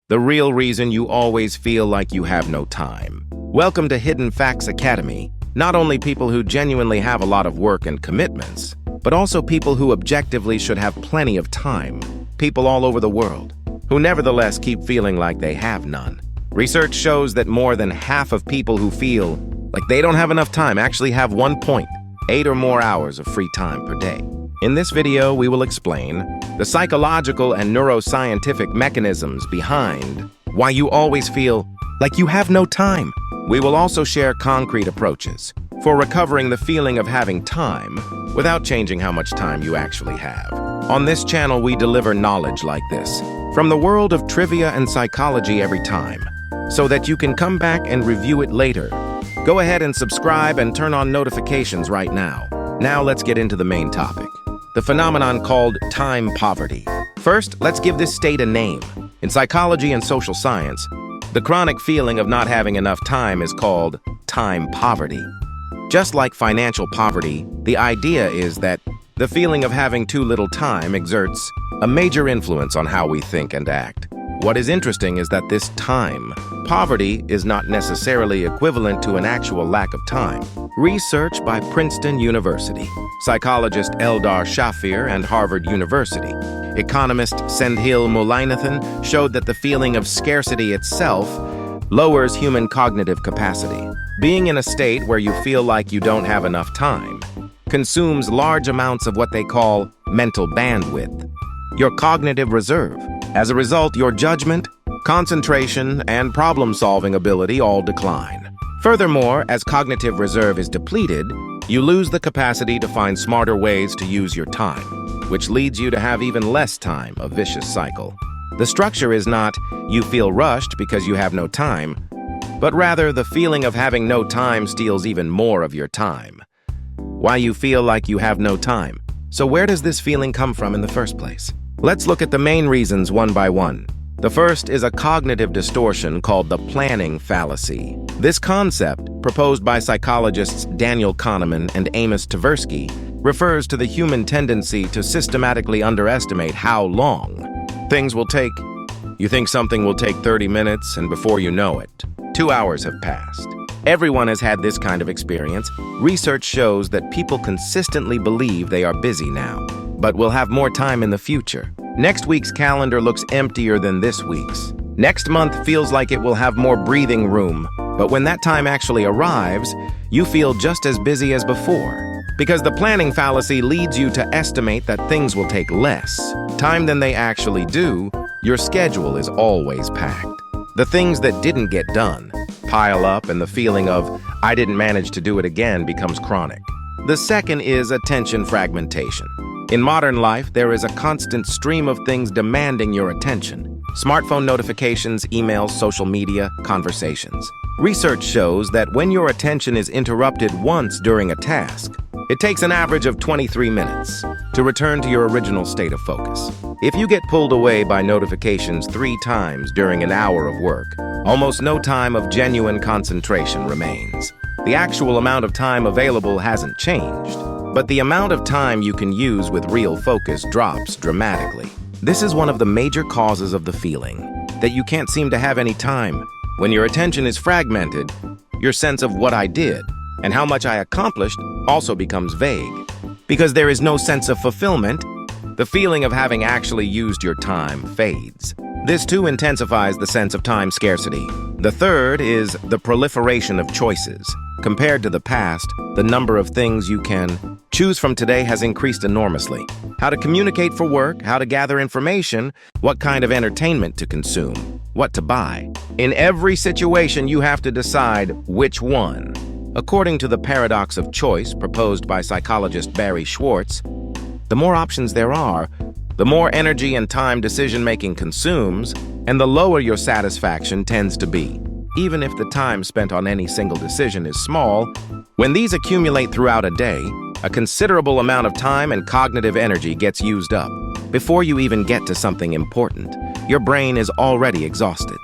the real reason you always feel like you have no time. Welcome to Hidden Facts Academy. Not only people who genuinely have a lot of work and commitments, but also people who objectively should have plenty of time. People all over the world, who nevertheless keep feeling like they have none. Research shows that more than half of people who feel like they don't have enough time actually have 1.8 or more hours of free time per day. In this video, we will explain the psychological and neuroscientific mechanisms behind why you always feel like you have no time. We will also share concrete approaches for recovering the feeling of having time without changing how much time you actually have. On this channel, we deliver knowledge like this from the world of trivia and psychology every time, so that you can come back and review it later. Go ahead and subscribe and turn on notifications right now. Now let's get into the main topic, the phenomenon called time poverty. First, let's give this state a name. In psychology and social science, the chronic feeling of not having enough time is called time poverty. Just like financial poverty, the idea is that the feeling of having too little time exerts a major influence on how we think and act. What is interesting is that this time poverty is not necessarily equivalent to an actual lack of time. Research by Princeton University, psychologist Eldar Shafir and Harvard University, economist Sendhil Mullainathan showed that the feeling of scarcity itself lowers human cognitive capacity. Being in a state where you feel like you don't have enough time consumes large amounts of what they call mental bandwidth, your cognitive reserve. As a result, your judgment, concentration, and problem-solving ability all decline. Furthermore, as cognitive reserve is depleted, you lose the capacity to find smarter ways to use your time, which leads you to have even less time, a vicious cycle. The structure is not you feel rushed because you have no time, but rather the feeling of having no time steals even more of your time. Why you feel like you have no time. So where does this feeling come from in the first place? Let's look at the main reasons one by one. The first is a cognitive distortion called the planning fallacy. This concept, proposed by psychologists Daniel Kahneman and Amos Tversky, refers to the human tendency to systematically underestimate how long things will take. You think something will take 30 minutes, and before you know it, 2 hours have passed. Everyone has had this kind of experience. Research shows that people consistently believe they are busy now, but will have more time in the future. Next week's calendar looks emptier than this week's. Next month feels like it will have more breathing room, but when that time actually arrives, you feel just as busy as before. Because the planning fallacy leads you to estimate that things will take less time than they actually do, your schedule is always packed. The things that didn't get done pile up, and the feeling of, I didn't manage to do it again, becomes chronic. The second is attention fragmentation. In modern life, there is a constant stream of things demanding your attention. Smartphone notifications, emails, social media, conversations. Research shows that when your attention is interrupted once during a task, it takes an average of 23 minutes to return to your original state of focus. If you get pulled away by notifications 3 times during an hour of work, almost no time of genuine concentration remains. The actual amount of time available hasn't changed, but the amount of time you can use with real focus drops dramatically. This is one of the major causes of the feeling that you can't seem to have any time. When your attention is fragmented, your sense of what I did and how much I accomplished also becomes vague. Because there is no sense of fulfillment, the feeling of having actually used your time fades. This too intensifies the sense of time scarcity. The third is the proliferation of choices. Compared to the past, the number of things you can choose from today has increased enormously. How to communicate for work, how to gather information, what kind of entertainment to consume, what to buy. In every situation, you have to decide which one. According to the paradox of choice proposed by psychologist Barry Schwartz, the more options there are, the more energy and time decision-making consumes, and the lower your satisfaction tends to be. Even if the time spent on any single decision is small, when these accumulate throughout a day, a considerable amount of time and cognitive energy gets used up. Before you even get to something important, your brain is already exhausted.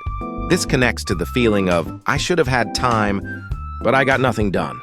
This connects to the feeling of, I should have had time, but I got nothing done.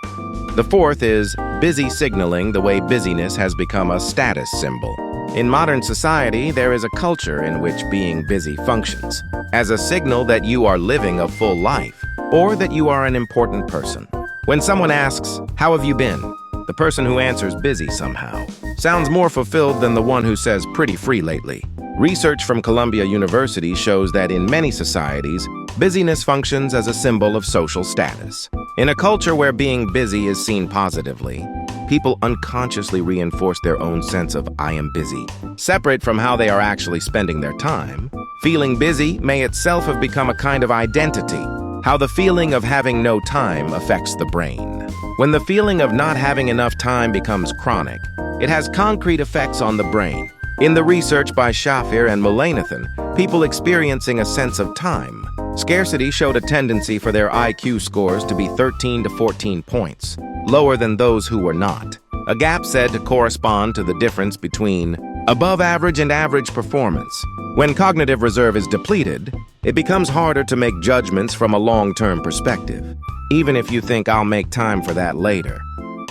The fourth is busy signaling, the way busyness has become a status symbol. In modern society, there is a culture in which being busy functions as a signal that you are living a full life or that you are an important person. When someone asks, "How have you been?" the person who answers busy somehow sounds more fulfilled than the one who says pretty free lately. Research from Columbia University shows that in many societies, busyness functions as a symbol of social status. In a culture where being busy is seen positively, people unconsciously reinforce their own sense of "I am busy." Separate from how they are actually spending their time, feeling busy may itself have become a kind of identity. How the feeling of having no time affects the brain. When the feeling of not having enough time becomes chronic, it has concrete effects on the brain. In the research by Shafir and Mullainathan, people experiencing a sense of time scarcity showed a tendency for their IQ scores to be 13 to 14 points, lower than those who were not. A gap said to correspond to the difference between above average and average performance. When cognitive reserve is depleted, it becomes harder to make judgments from a long-term perspective. Even if you think "I'll make time for that later,"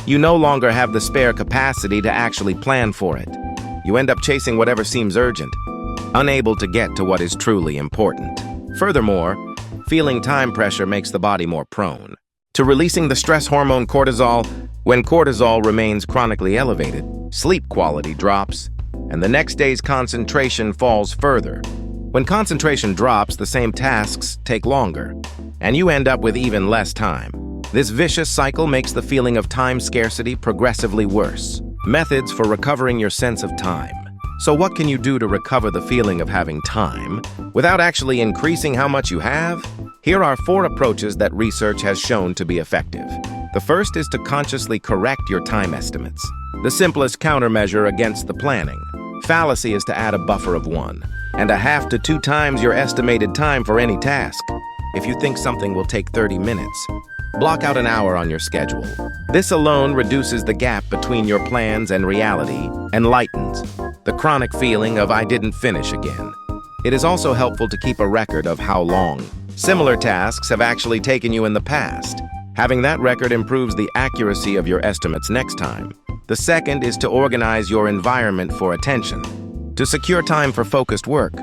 you no longer have the spare capacity to actually plan for it. You end up chasing whatever seems urgent, unable to get to what is truly important. Furthermore, feeling time pressure makes the body more prone to releasing the stress hormone cortisol. When cortisol remains chronically elevated, sleep quality drops, and the next day's concentration falls further. When concentration drops, the same tasks take longer, and you end up with even less time. This vicious cycle makes the feeling of time scarcity progressively worse. Methods for recovering your sense of time. So what can you do to recover the feeling of having time without actually increasing how much you have? Here are 4 approaches that research has shown to be effective. The first is to consciously correct your time estimates. The simplest countermeasure against the planning fallacy is to add a buffer of 1.5 to 2 times your estimated time for any task. If you think something will take 30 minutes, block out an hour on your schedule. This alone reduces the gap between your plans and reality and lightens the chronic feeling of "I didn't finish again." It is also helpful to keep a record of how long similar tasks have actually taken you in the past. Having that record improves the accuracy of your estimates next time. The second is to organize your environment for attention. To secure time for focused work,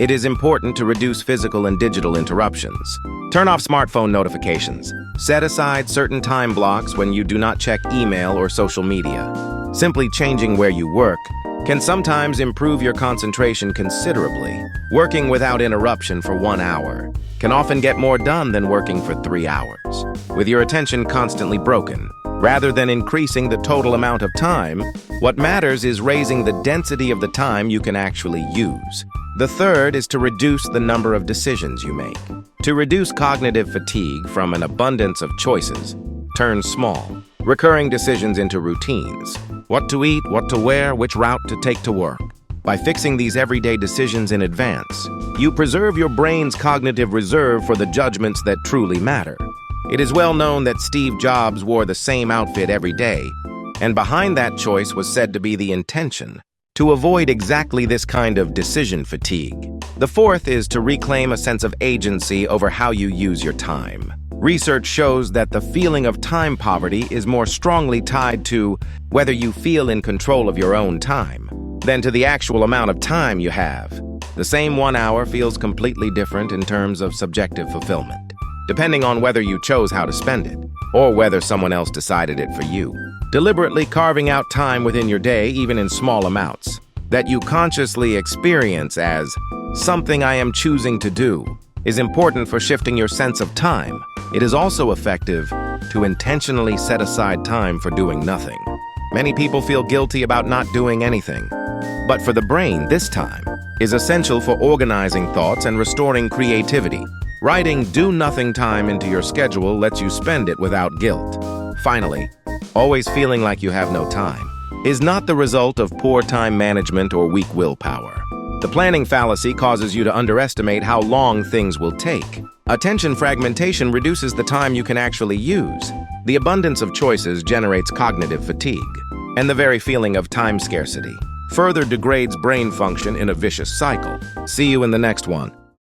it is important to reduce physical and digital interruptions. Turn off smartphone notifications. Set aside certain time blocks when you do not check email or social media. Simply changing where you work can sometimes improve your concentration considerably. Working without interruption for 1 hour can often get more done than working for 3 hours, with your attention constantly broken. Rather than increasing the total amount of time, what matters is raising the density of the time you can actually use. The third is to reduce the number of decisions you make. To reduce cognitive fatigue from an abundance of choices, turn small, recurring decisions into routines. What to eat, what to wear, which route to take to work. By fixing these everyday decisions in advance, you preserve your brain's cognitive reserve for the judgments that truly matter. It is well known that Steve Jobs wore the same outfit every day, and behind that choice was said to be the intention to avoid exactly this kind of decision fatigue. The fourth is to reclaim a sense of agency over how you use your time. Research shows that the feeling of time poverty is more strongly tied to whether you feel in control of your own time than to the actual amount of time you have. The same 1 hour feels completely different in terms of subjective fulfillment, depending on whether you chose how to spend it or whether someone else decided it for you. Deliberately carving out time within your day, even in small amounts, that you consciously experience as something I am choosing to do, is important for shifting your sense of time. It is also effective to intentionally set aside time for doing nothing. Many people feel guilty about not doing anything, but for the brain, this time is essential for organizing thoughts and restoring creativity. Writing do-nothing time into your schedule lets you spend it without guilt. Finally, always feeling like you have no time is not the result of poor time management or weak willpower. The planning fallacy causes you to underestimate how long things will take. Attention fragmentation reduces the time you can actually use. The abundance of choices generates cognitive fatigue, and the very feeling of time scarcity further degrades brain function in a vicious cycle. See you in the next one.